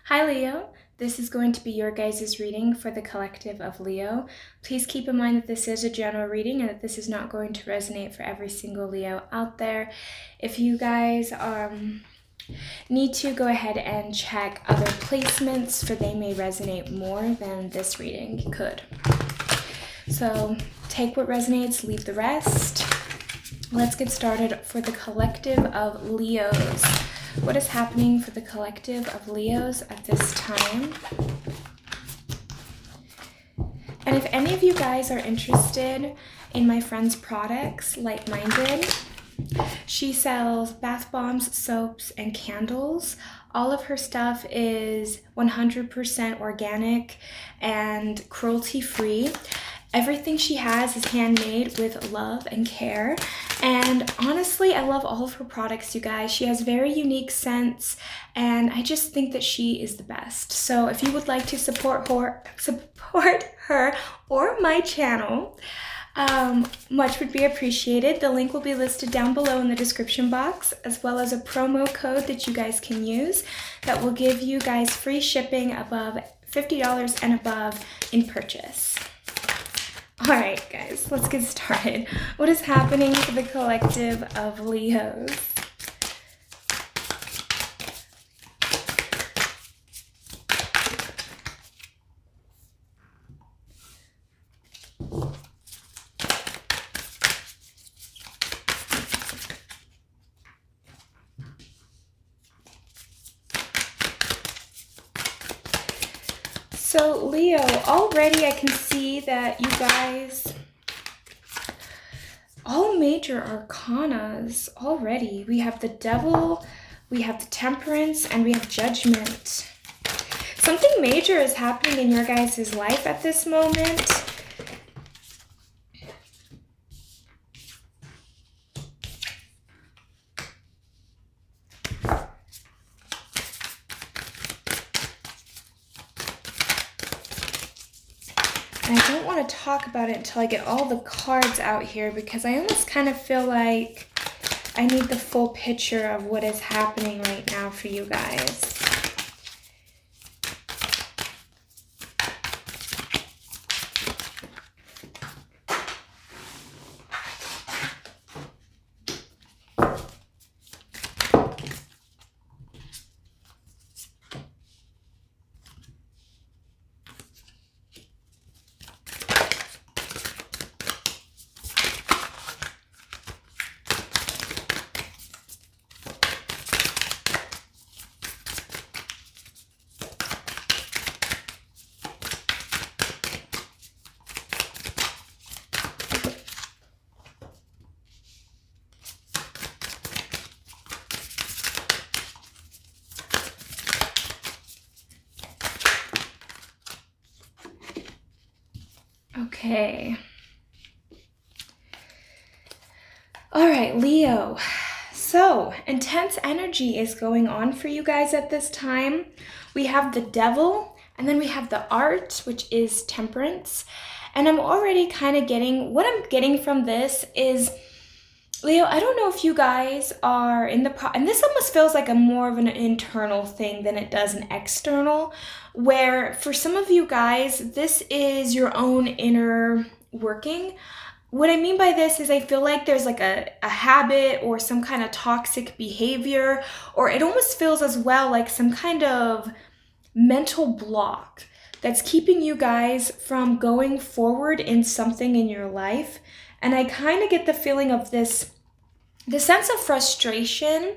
Hi Leo, this is going to be your guys' reading for the collective of Leo. Please keep in mind that this is a general reading and that this is not going to resonate for every single Leo out there. If you guys need to, go ahead and check other placements, for they may resonate more than this reading could. So take what resonates, leave the rest. Let's get started for the collective of Leos. What is happening for the collective of Leos at this time? And if any of you guys are interested in my friend's products, Light Minded, she sells bath bombs, soaps, and candles. All of her stuff is 100% organic and cruelty-free. Everything she has is handmade with love and care. And honestly, I love all of her products, you guys. She has very unique scents, and I just think that she is the best. So if you would like to support her or my channel, much would be appreciated. The link will be listed down below in the description box, as well as a promo code that you guys can use that will give you guys free shipping above $50 and above in purchase. All right, guys, let's get started. What is happening for the collective of Leos? So Leo, already I can see that you guys, all major arcanas already. We have the Devil, we have the Temperance, and we have Judgment. Something major is happening in your guys' life at this moment. I don't want to talk about it until I get all the cards out here, because I almost kind of feel like I need the full picture of what is happening right now for you guys. Okay. All right, Leo. So, intense energy is going on for you guys at this time. We have the Devil, and then we have the Art, which is Temperance. And I'm already kind of getting, what I'm getting from this is, Leo, I don't know if you guys are in the and this almost feels like a more of an internal thing than it does an external, where for some of you guys, this is your own inner working. What I mean by this is I feel like there's like a habit or some kind of toxic behavior, or it almost feels as well like some kind of mental block that's keeping you guys from going forward in something in your life. And I kind of get the feeling of the sense of frustration,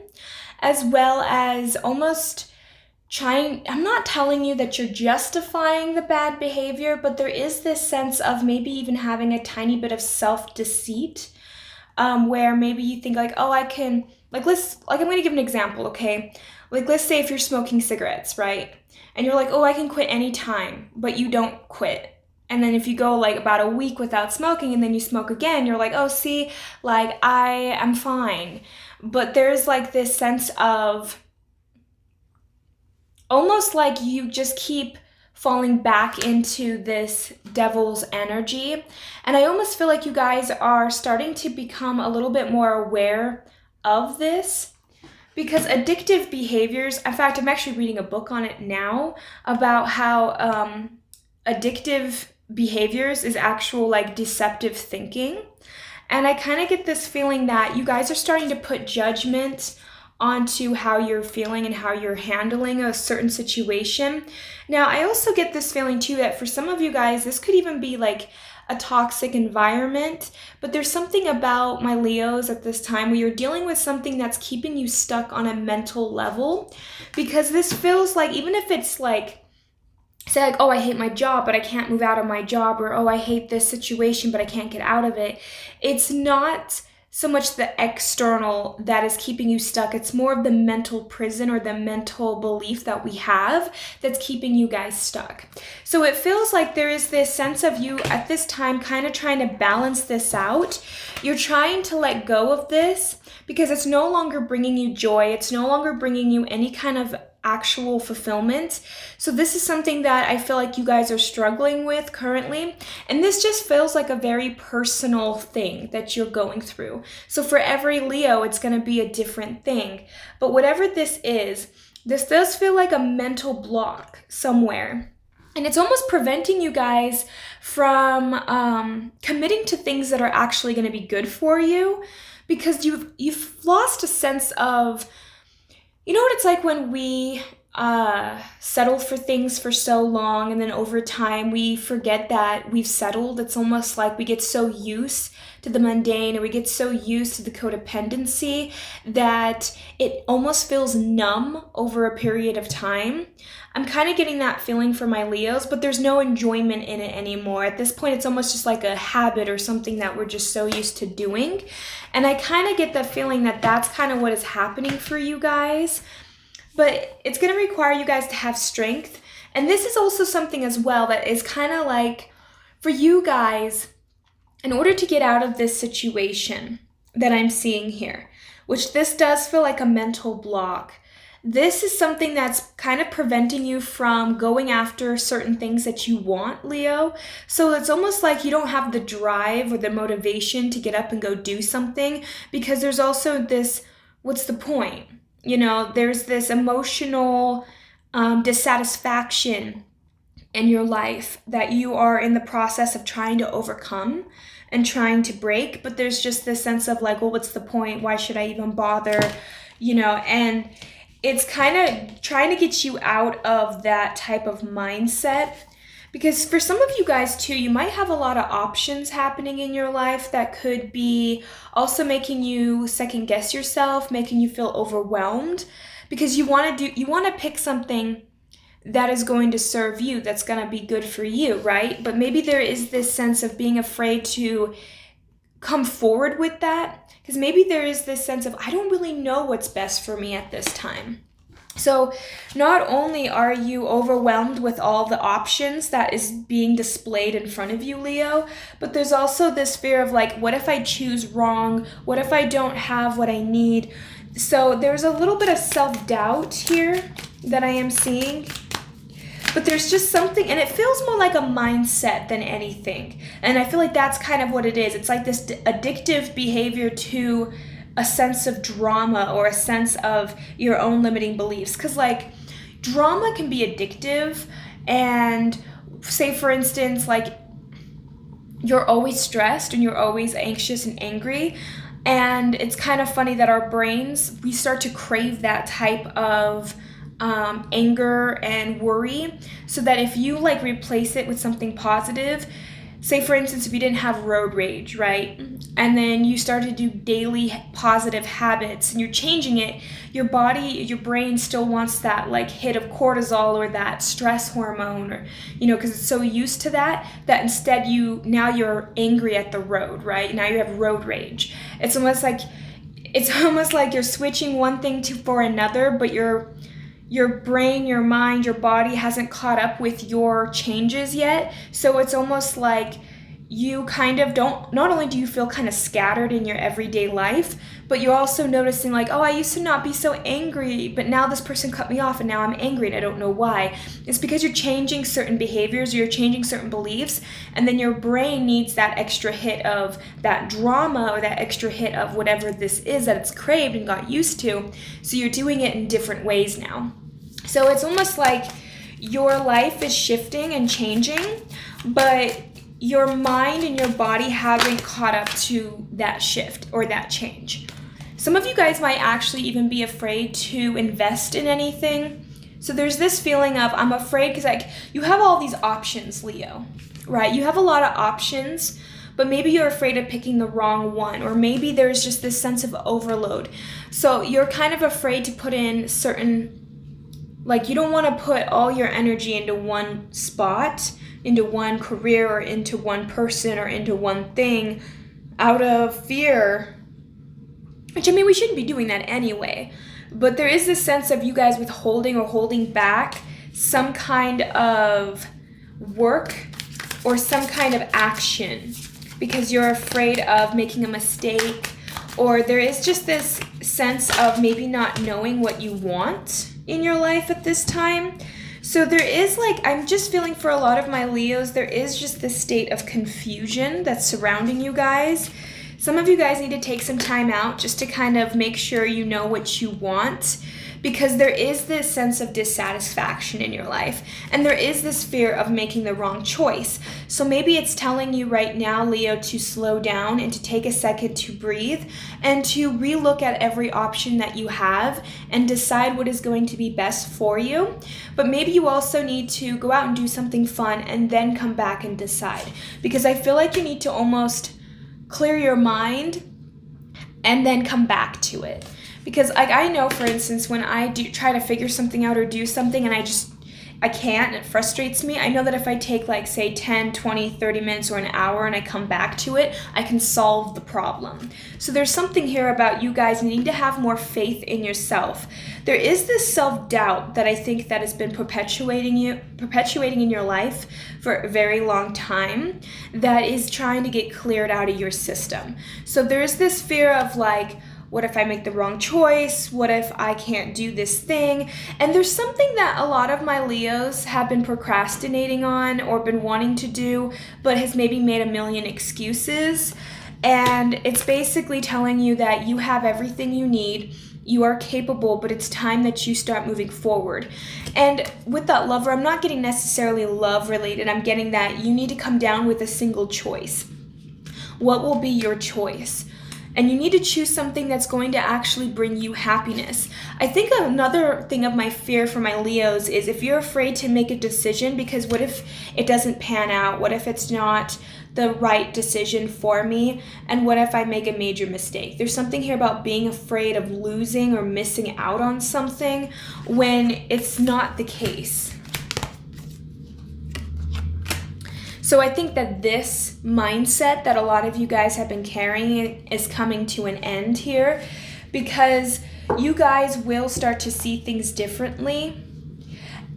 as well as almost trying, I'm not telling you that you're justifying the bad behavior, but there is this sense of maybe even having a tiny bit of self-deceit, where maybe you think like, oh, I can, like, I'm going to give an example, okay? Like, let's say if you're smoking cigarettes, right? And you're like, oh, I can quit anytime, but you don't quit. And then if you go like about a week without smoking and then you smoke again, you're like, oh, see, like I am fine. But there's like this sense of almost like you just keep falling back into this devil's energy. And I almost feel like you guys are starting to become a little bit more aware of this, because addictive behaviors, in fact, I'm actually reading a book on it now about how addictive behaviors is actual like deceptive thinking. And I kind of get this feeling that you guys are starting to put judgment onto how you're feeling and how you're handling a certain situation. Now, I also get this feeling too that for some of you guys, this could even be like a toxic environment, but there's something about my Leos at this time where you're dealing with something that's keeping you stuck on a mental level, because this feels like, even if it's like, say like, oh, I hate my job, but I can't move out of my job, or oh, I hate this situation, but I can't get out of it. It's not so much the external that is keeping you stuck. It's more of the mental prison or the mental belief that we have that's keeping you guys stuck. So it feels like there is this sense of you at this time kind of trying to balance this out. You're trying to let go of this because it's no longer bringing you joy. It's no longer bringing you any kind of actual fulfillment. So this is something that I feel like you guys are struggling with currently. And this just feels like a very personal thing that you're going through. So for every Leo, it's going to be a different thing. But whatever this is, this does feel like a mental block somewhere. And it's almost preventing you guys from committing to things that are actually going to be good for you, because you've lost a sense of, you know what it's like when we settle for things for so long and then over time we forget that we've settled. It's almost like we get so used to the mundane, or we get so used to the codependency that it almost feels numb over a period of time. I'm kind of getting that feeling for my Leos, but there's no enjoyment in it anymore. At this point, it's almost just like a habit or something that we're just so used to doing. And I kind of get the feeling that that's kind of what is happening for you guys. But it's going to require you guys to have strength. And this is also something as well that is kind of like, for you guys, in order to get out of this situation that I'm seeing here, which this does feel like a mental block, this is something that's kind of preventing you from going after certain things that you want, Leo. So it's almost like you don't have the drive or the motivation to get up and go do something, because there's also this, what's the point? You know, there's this emotional dissatisfaction in your life that you are in the process of trying to overcome and trying to break. But there's just this sense of like, well, what's the point? Why should I even bother? You know, and it's kind of trying to get you out of that type of mindset. Because for some of you guys too, you might have a lot of options happening in your life that could be also making you second guess yourself, making you feel overwhelmed, because you want to pick something that is going to serve you, that's going to be good for you, right? But maybe there is this sense of being afraid to come forward with that, because maybe there is this sense of, I don't really know what's best for me at this time. So not only are you overwhelmed with all the options that is being displayed in front of you, Leo, but there's also this fear of like, what if I choose wrong? What if I don't have what I need? So there's a little bit of self-doubt here that I am seeing. But there's just something, and it feels more like a mindset than anything. And I feel like that's kind of what it is. It's like this addictive behavior to a sense of drama or a sense of your own limiting beliefs. Because like drama can be addictive, and say for instance, like you're always stressed and you're always anxious and angry. And it's kind of funny that our brains, we start to crave that type of anger and worry, so that if you like replace it with something positive, say for instance, if you didn't have road rage, right? And then you start to do daily positive habits and you're changing it, your body, your brain still wants that like hit of cortisol or that stress hormone, or, you know, because it's so used to that instead now you're angry at the road, right? Now you have road rage. It's almost like you're switching one thing for another, but your brain, your mind, your body hasn't caught up with your changes yet. So it's almost like you kind of don't, not only do you feel kind of scattered in your everyday life, but you're also noticing like, oh, I used to not be so angry, but now this person cut me off and now I'm angry and I don't know why. It's because you're changing certain behaviors, or you're changing certain beliefs, and then your brain needs that extra hit of that drama, or that extra hit of whatever this is that it's craved and got used to. So you're doing it in different ways now. So it's almost like your life is shifting and changing, but your mind and your body haven't caught up to that shift or that change. Some of you guys might actually even be afraid to invest in anything. So there's this feeling of, I'm afraid, because like you have all these options, Leo, right? You have a lot of options, but maybe you're afraid of picking the wrong one, or maybe there's just this sense of overload. So you're kind of afraid to put in certain, like you don't want to put all your energy into one spot, into one career, or into one person, or into one thing out of fear, which I mean, we shouldn't be doing that anyway. But there is this sense of you guys withholding or holding back some kind of work or some kind of action because you're afraid of making a mistake, or there is just this sense of maybe not knowing what you want in your life at this time. So there is like, I'm just feeling for a lot of my Leos, there is just this state of confusion that's surrounding you guys. Some of you guys need to take some time out just to kind of make sure you know what you want, because there is this sense of dissatisfaction in your life, and there is this fear of making the wrong choice. So maybe it's telling you right now, Leo, to slow down and to take a second to breathe and to relook at every option that you have and decide what is going to be best for you. But maybe you also need to go out and do something fun and then come back and decide, because I feel like you need to almost clear your mind and then come back to it. Because like I know, for instance, when I do try to figure something out or do something and I can't, and it frustrates me, I know that if I take like say 10, 20, 30 minutes or an hour and I come back to it, I can solve the problem. So there's something here about you guys needing to have more faith in yourself. There is this self-doubt that I think that has been perpetuating in your life for a very long time, that is trying to get cleared out of your system. So there's this fear of like, what if I make the wrong choice? What if I can't do this thing? And there's something that a lot of my Leos have been procrastinating on or been wanting to do, but has maybe made a million excuses. And it's basically telling you that you have everything you need, you are capable, but it's time that you start moving forward. And with that lover, I'm not getting necessarily love related. I'm getting that you need to come down with a single choice. What will be your choice? And you need to choose something that's going to actually bring you happiness. I think another thing of my fear for my Leos is if you're afraid to make a decision, because what if it doesn't pan out? What if it's not the right decision for me? And what if I make a major mistake? There's something here about being afraid of losing or missing out on something when it's not the case. So I think that this mindset that a lot of you guys have been carrying is coming to an end here, because you guys will start to see things differently.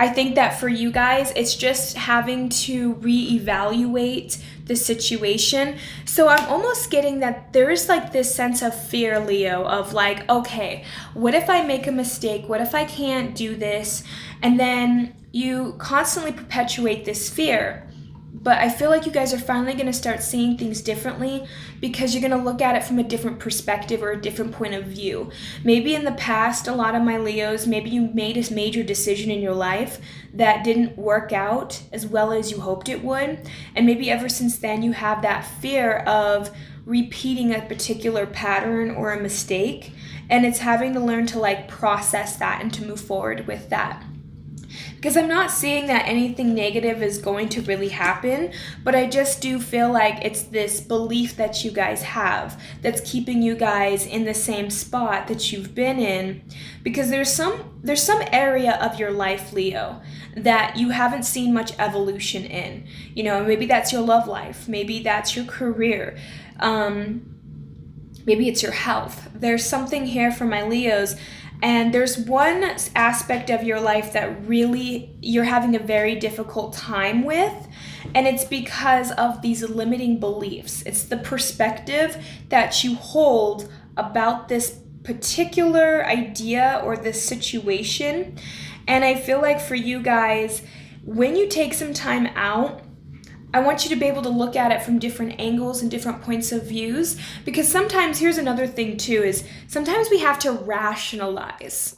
I think that for you guys, it's just having to reevaluate the situation. So I'm almost getting that there's like this sense of fear, Leo, of like, okay, what if I make a mistake? What if I can't do this? And then you constantly perpetuate this fear. But I feel like you guys are finally going to start seeing things differently, because you're going to look at it from a different perspective or a different point of view. Maybe in the past, a lot of my Leos, maybe you made a major decision in your life that didn't work out as well as you hoped it would. And maybe ever since then you have that fear of repeating a particular pattern or a mistake. And it's having to learn to like process that and to move forward with that. Because I'm not seeing that anything negative is going to really happen, but I just do feel like it's this belief that you guys have that's keeping you guys in the same spot that you've been in. Because there's some area of your life, Leo, that you haven't seen much evolution in. You know, maybe that's your love life, maybe that's your career, maybe it's your health. There's something here for my Leos. And there's one aspect of your life that really you're having a very difficult time with, and it's because of these limiting beliefs. It's the perspective that you hold about this particular idea or this situation. And I feel like for you guys, when you take some time out, I want you to be able to look at it from different angles and different points of views, because sometimes, here's another thing too, is sometimes we have to rationalize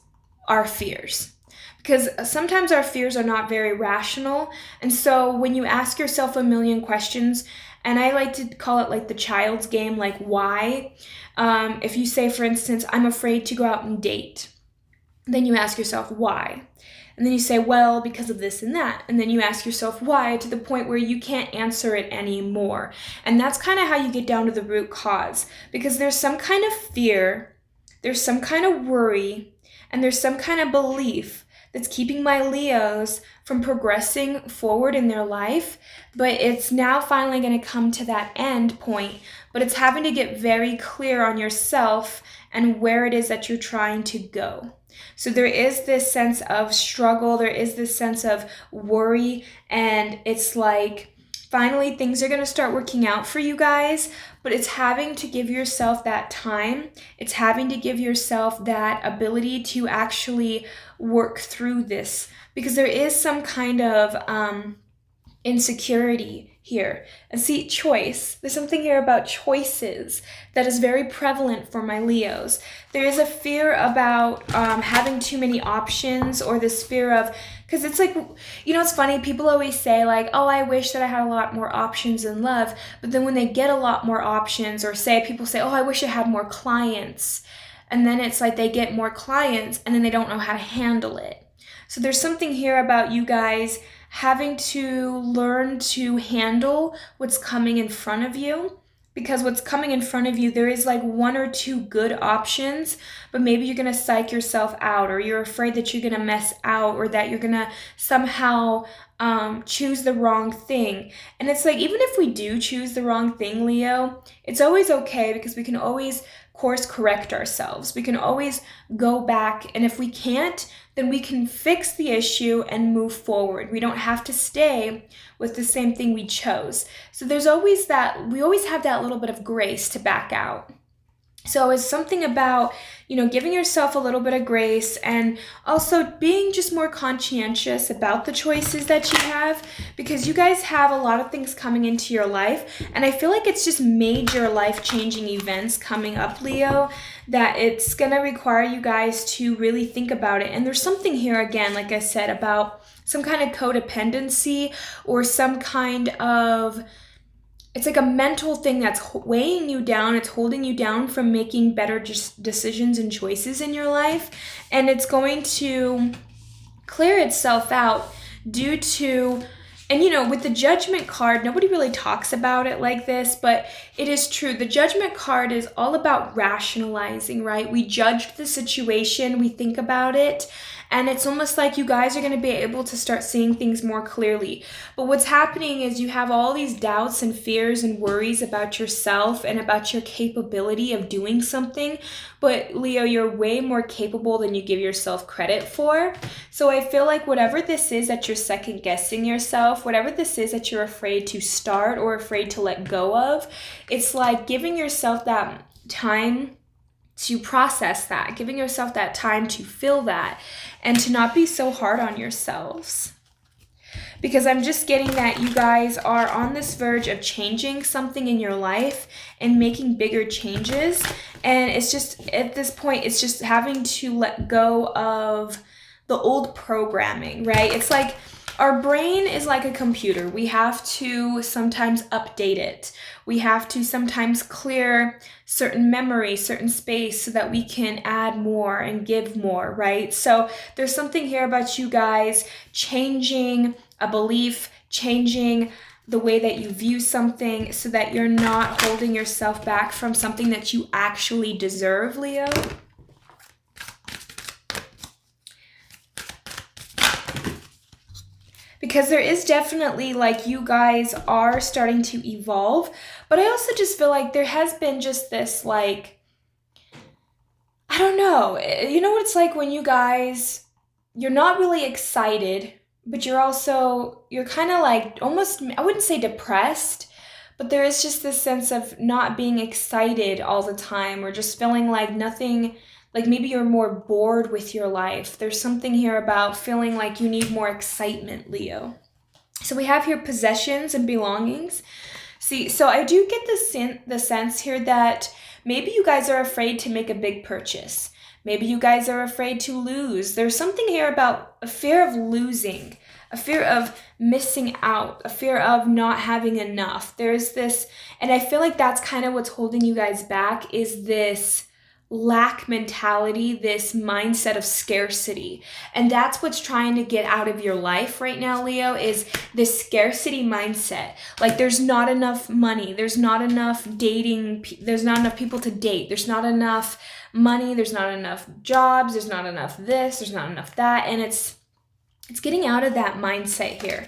our fears, because sometimes our fears are not very rational. And so when you ask yourself a million questions, and I like to call it like the child's game, like why? If you say, for instance, I'm afraid to go out and date, then you ask yourself why? And then you say, well, because of this and that. And then you ask yourself why, to the point where you can't answer it anymore. And that's kind of how you get down to the root cause. Because there's some kind of fear, there's some kind of worry, and there's some kind of belief that's keeping my Leos from progressing forward in their life. But it's now finally going to come to that end point. But it's having to get very clear on yourself and where it is that you're trying to go. So there is this sense of struggle, there is this sense of worry, and it's like finally things are going to start working out for you guys, but it's having to give yourself that time. It's having to give yourself that ability to actually work through this, because there is some kind of insecurity here. And see, choice. There's something here about choices that is very prevalent for my Leos. There is a fear about having too many options, or this fear of, because it's like, you know, it's funny, people always say like, oh, I wish that I had a lot more options in love. But then when they get a lot more options, or say, people say, oh, I wish I had more clients. And then it's like they get more clients and then they don't know how to handle it. So there's something here about you guys having to learn to handle what's coming in front of you, because what's coming in front of you, there is like one or two good options, but maybe you're going to psych yourself out, or you're afraid that you're going to mess out, or that you're going to somehow choose the wrong thing. And it's like, even if we do choose the wrong thing, Leo, it's always okay, because we can always course correct ourselves. We can always go back, and if we can't, then we can fix the issue and move forward. We don't have to stay with the same thing we chose. So there's always that, we always have that little bit of grace to back out. So it's something about, you know, giving yourself a little bit of grace, and also being just more conscientious about the choices that you have, because you guys have a lot of things coming into your life. And I feel like it's just major life-changing events coming up, Leo, that it's going to require you guys to really think about it. And there's something here, again, like I said, about some kind of codependency, or some kind of, it's like a mental thing that's weighing you down. It's holding you down from making better decisions and choices in your life. And it's going to clear itself out due to, and you know, with the Judgment card, nobody really talks about it like this, but it is true. The Judgment card is all about rationalizing, right? We judge the situation, we think about it, and it's almost like you guys are going to be able to start seeing things more clearly. But what's happening is you have all these doubts and fears and worries about yourself and about your capability of doing something. But Leo, you're way more capable than you give yourself credit for. So I feel like whatever this is that you're second guessing yourself, whatever this is that you're afraid to start or afraid to let go of, it's like giving yourself that time to process that, giving yourself that time to feel that, and to not be so hard on yourselves. Because I'm just getting that you guys are on this verge of changing something in your life and making bigger changes. And it's just, at this point, it's just having to let go of the old programming, right? It's like our brain is like a computer. We have to sometimes update it. We have to sometimes clear certain memory, certain space, so that we can add more and give more, right? So there's something here about you guys changing a belief, changing the way that you view something, so that you're not holding yourself back from something that you actually deserve, Leo. Because there is definitely, like, you guys are starting to evolve, but I also just feel like there has been just this, like, I don't know. You know what it's like when you guys, you're not really excited, but you're kind of like almost, I wouldn't say depressed, but there is just this sense of not being excited all the time or just feeling like nothing, like maybe you're more bored with your life. There's something here about feeling like you need more excitement, Leo. So we have here possessions and belongings. See, so I do get the sense here that maybe you guys are afraid to make a big purchase. Maybe you guys are afraid to lose. There's something here about a fear of losing, a fear of missing out, a fear of not having enough. There's this, and I feel like that's kind of what's holding you guys back, is this lack mentality, this mindset of scarcity. And that's what's trying to get out of your life right now, Leo, is this scarcity mindset. Like there's not enough money, there's not enough dating, there's not enough people to date, there's not enough money, there's not enough jobs, there's not enough this, there's not enough that. And it's getting out of that mindset here.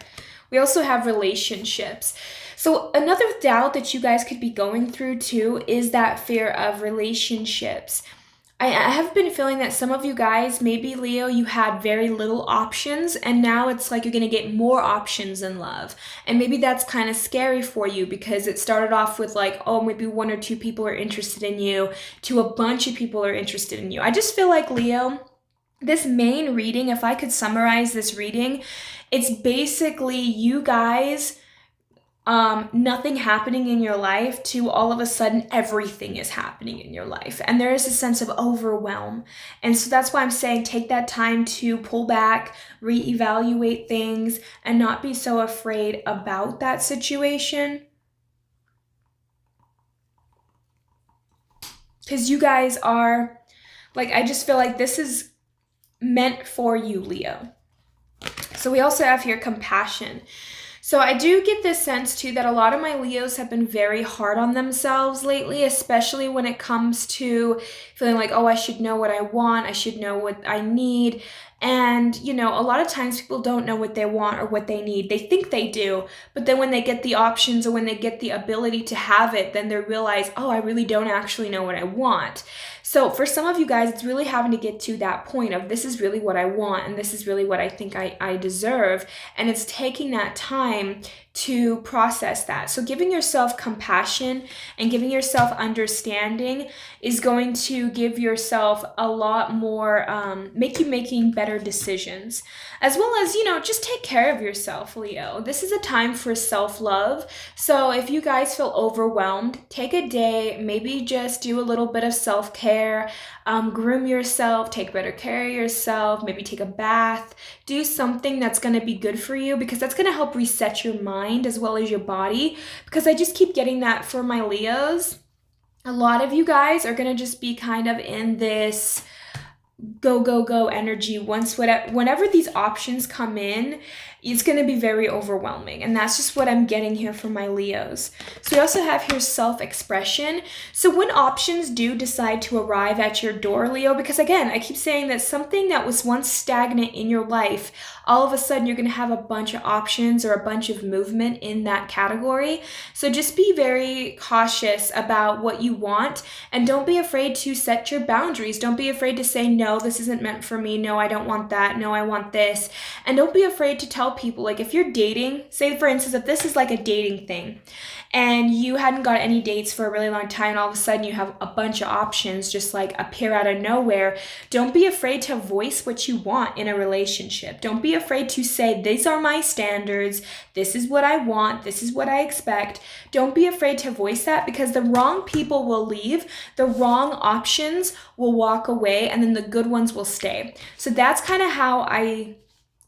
We also have relationships. So another doubt that you guys could be going through too is that fear of relationships. I have been feeling that some of you guys, maybe Leo, you had very little options and now it's like you're going to get more options in love. And maybe that's kind of scary for you because it started off with like, oh, maybe 1 or 2 people are interested in you to a bunch of people are interested in you. I just feel like, Leo, this main reading, if I could summarize this reading, it's basically you guys, nothing happening in your life to all of a sudden everything is happening in your life. And there is a sense of overwhelm. And so that's why I'm saying take that time to pull back, reevaluate things, and not be so afraid about that situation. Because you guys are, like, I just feel like this is meant for you, Leo. So we also have here compassion. So I do get this sense too that a lot of my Leos have been very hard on themselves lately, especially when it comes to feeling like, oh, I should know what I want, I should know what I need. And, you know, a lot of times people don't know what they want or what they need. They think they do, but then when they get the options or when they get the ability to have it, then they realize, oh, I really don't actually know what I want. So for some of you guys, it's really having to get to that point of this is really what I want and this is really what I think I deserve. And it's taking that time to process that. So giving yourself compassion and giving yourself understanding is going to give yourself a lot more, make you making better decisions, as well as, you know, just take care of yourself, Leo. This is a time for self-love. So if you guys feel overwhelmed, take a day, maybe just do a little bit of self-care, groom yourself, take better care of yourself, maybe take a bath, do something that's going to be good for you, because that's going to help reset your mind as well as your body. Because I just keep getting that for my Leos. A lot of you guys are going to just be kind of in this go, go, go energy. Whenever these options come in, it's going to be very overwhelming. And that's just what I'm getting here from my Leos. So we also have here self-expression. So when options do decide to arrive at your door, Leo, because again, I keep saying that something that was once stagnant in your life, all of a sudden you're going to have a bunch of options or a bunch of movement in that category. So just be very cautious about what you want and don't be afraid to set your boundaries. Don't be afraid to say, no, this isn't meant for me. No, I don't want that. No, I want this. And don't be afraid to tell people, like if you're dating, say for instance, if this is like a dating thing and you hadn't got any dates for a really long time and all of a sudden you have a bunch of options just like appear out of nowhere, don't be afraid to voice what you want in a relationship. Don't be afraid to say, these are my standards, this is what I want, this is what I expect. Don't be afraid to voice that, because the wrong people will leave, the wrong options will walk away, and then the good ones will stay. So that's kind of how I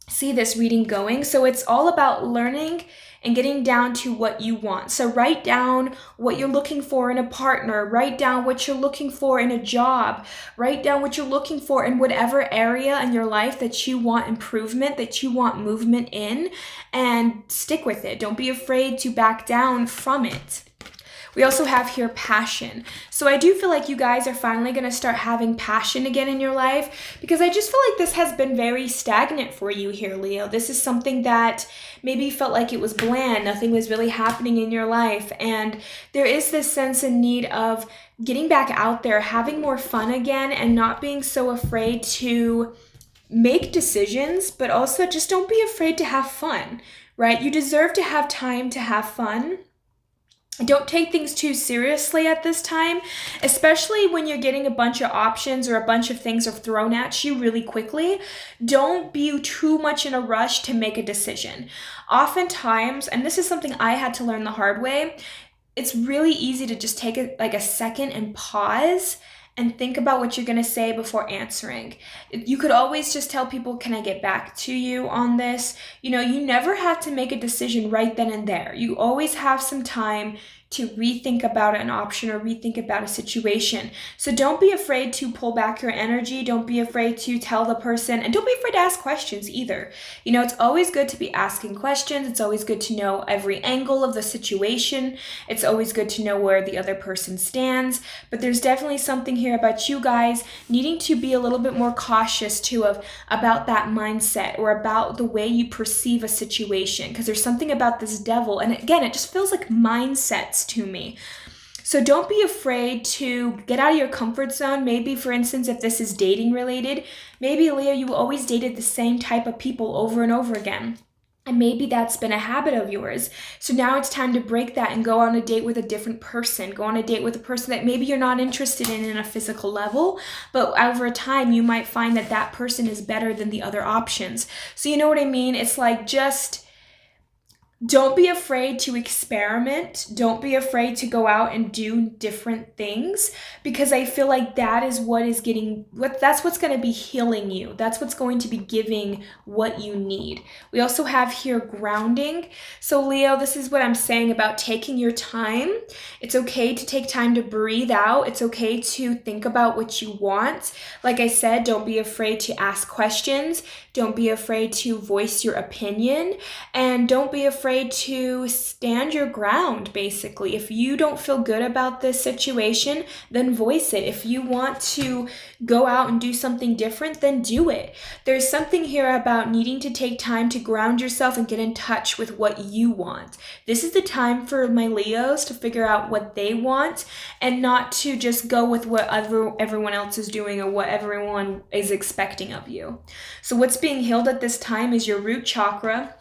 see this reading going. So it's all about learning and getting down to what you want. So write down what you're looking for in a partner, write down what you're looking for in a job, write down what you're looking for in whatever area in your life that you want improvement, that you want movement in, and stick with it. Don't be afraid to back down from it. We also have here passion. So I do feel like you guys are finally going to start having passion again in your life, because I just feel like this has been very stagnant for you here, Leo. This is something that maybe felt like it was bland. Nothing was really happening in your life. And there is this sense and need of getting back out there, having more fun again, and not being so afraid to make decisions, but also just don't be afraid to have fun, right? You deserve to have time to have fun. Don't take things too seriously at this time, especially when you're getting a bunch of options or a bunch of things are thrown at you really quickly. Don't be too much in a rush to make a decision. Oftentimes, and this is something I had to learn the hard way, it's really easy to just take a second and pause and think about what you're going to say before answering. You could always just tell people, can I get back to you on this? You know, you never have to make a decision right then and there. You always have some time to rethink about an option or rethink about a situation. So don't be afraid to pull back your energy. Don't be afraid to tell the person, and don't be afraid to ask questions either. You know, it's always good to be asking questions. It's always good to know every angle of the situation. It's always good to know where the other person stands. But there's definitely something here about you guys needing to be a little bit more cautious too about that mindset or about the way you perceive a situation, because there's something about this devil, and again, it just feels like mindsets to me. So don't be afraid to get out of your comfort zone. Maybe, for instance, if this is dating related, maybe, Leo, you always dated the same type of people over and over again. And maybe that's been a habit of yours. So now it's time to break that and go on a date with a different person. Go on a date with a person that maybe you're not interested in a physical level, but over time you might find that that person is better than the other options. So you know what I mean? It's like, just don't be afraid to experiment. Don't be afraid to go out and do different things, because I feel like that is that's what's going to be healing you. That's what's going to be giving what you need. We also have here grounding. So Leo, this is what I'm saying about taking your time. It's okay to take time to breathe out. It's okay to think about what you want. Like I said, don't be afraid to ask questions. Don't be afraid to voice your opinion, and don't be afraid to stand your ground, basically. If you don't feel good about this situation, then voice it. If you want to go out and do something different, then do it. There's something here about needing to take time to ground yourself and get in touch with what you want. This is the time for my Leos to figure out what they want and not to just go with what everyone else is doing or what everyone is expecting of you. So what's being healed at this time is your root chakra.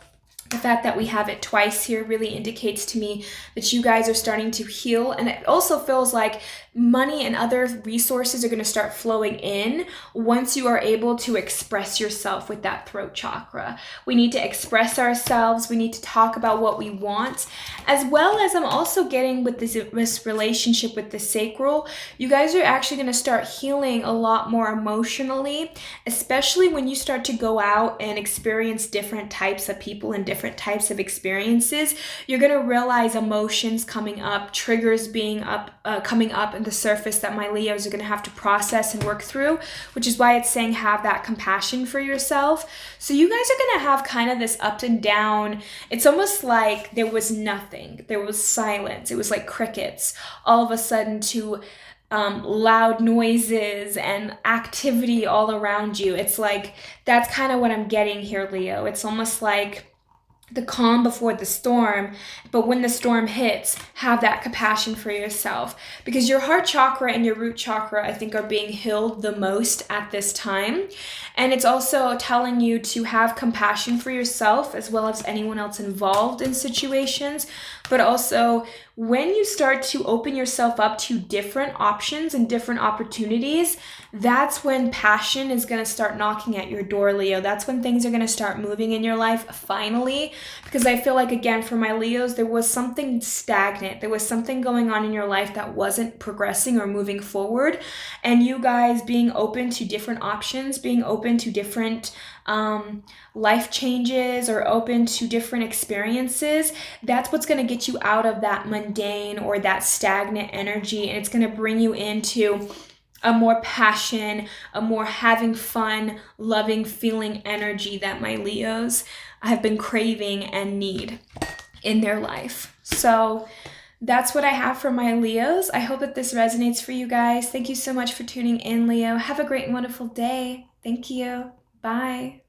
The fact that we have it twice here really indicates to me that you guys are starting to heal, and it also feels like money and other resources are going to start flowing in once you are able to express yourself with that throat chakra. We need to express ourselves. We need to talk about what we want, as well as I'm also getting with this relationship with the sacral. You guys are actually going to start healing a lot more emotionally, especially when you start to go out and experience different types of people and different types of experiences. You're going to realize emotions coming up, triggers coming up in the surface that my Leos are going to have to process and work through, which is why it's saying have that compassion for yourself. So you guys are going to have kind of this up and down. It's almost like there was nothing. There was silence. It was like crickets all of a sudden to loud noises and activity all around you. It's like, that's kind of what I'm getting here, Leo. It's almost like the calm before the storm, but when the storm hits, have that compassion for yourself, because your heart chakra and your root chakra, I think, are being healed the most at this time. And it's also telling you to have compassion for yourself as well as anyone else involved in situations. But also, when you start to open yourself up to different options and different opportunities, that's when passion is going to start knocking at your door, Leo. That's when things are going to start moving in your life finally. Because I feel like, again, for my Leos, there was something stagnant. There was something going on in your life that wasn't progressing or moving forward. And you guys being open to different options, being open to different life changes or open to different experiences, that's what's going to get you out of that mundane or that stagnant energy, and it's going to bring you into a more passion, a more having fun, loving, feeling energy that my Leos have been craving and need in their life. So that's what I have for my Leos. I hope that this resonates for you guys. Thank you so much for tuning in, Leo. Have a great and wonderful day. Thank you. Bye.